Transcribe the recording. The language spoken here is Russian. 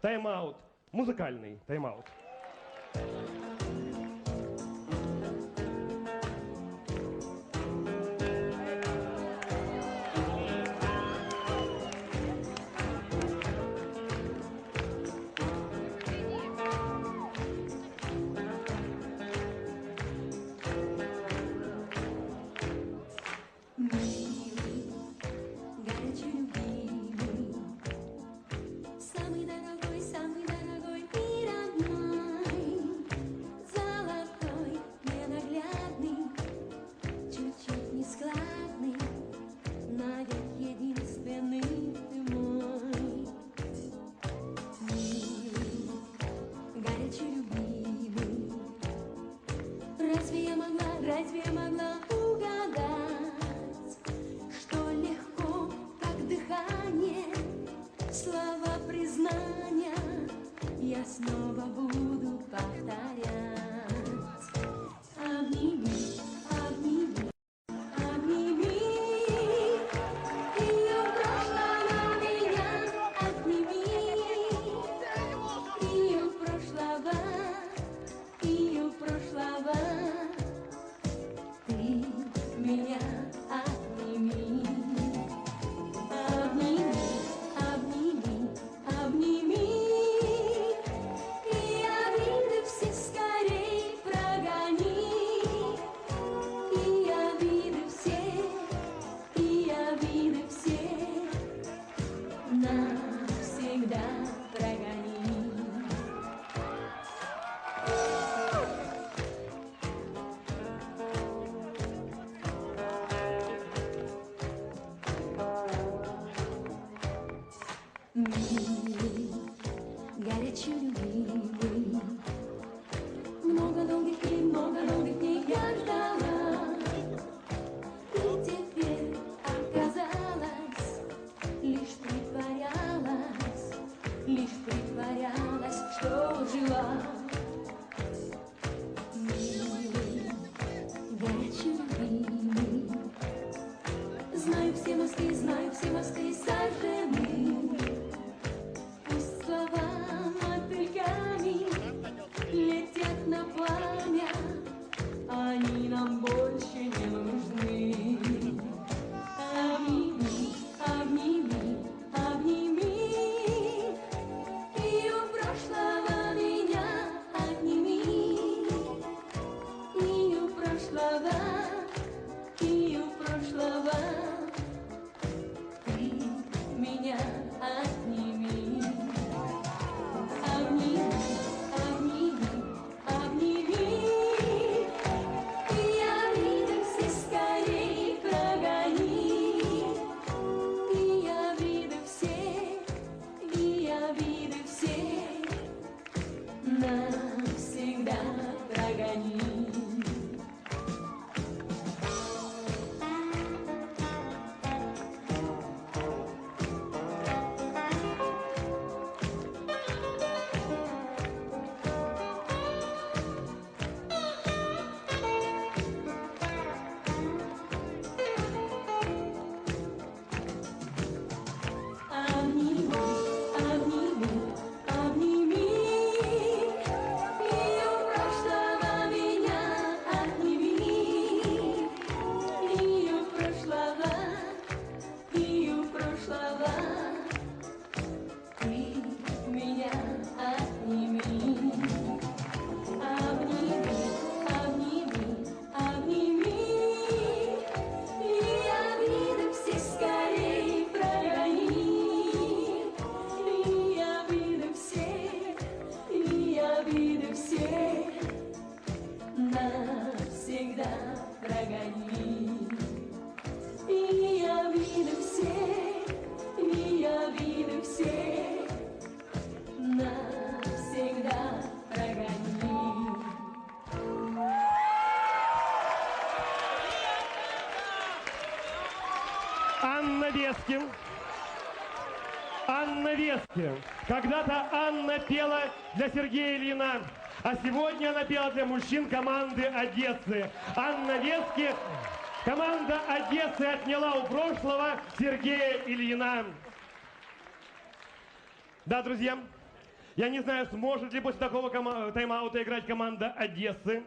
тайм-аут. Музыкальный тайм-аут. Разве я могла угадать, что легко, как дыхание, слова признания я снова буду повторять. Обними, обними, обними, ее прошлого меня отними, ее прошлого. Ты меня обними, обними, обними, обними, и обиды все скорей прогони, и обиды все навсегда прогони. Милый, горячий, любимый, много долгих дней я ждала, и теперь оказалось, лишь притворялась, что жила. Милый, горячий, любимый, знаю все мосты сожжены. Летят на пламя, они нам больше не нужны. Обними, обними, обними, ее прошлого меня отними, ее прошлого. Ты меня отними. Навсегда прогони. Навсегда прогони. И обиды все навсегда прогони. Анна Вескин. Анна Вескин. Когда-то Анна пела для Сергея Ильина, а сегодня она пела для мужчин команды Одессы. Анна Вескин. Команда Одессы отняла у прошлого Сергея Ильина. Да, друзья, Я не знаю, сможет ли после такого тайм-аута играть команда Одессы.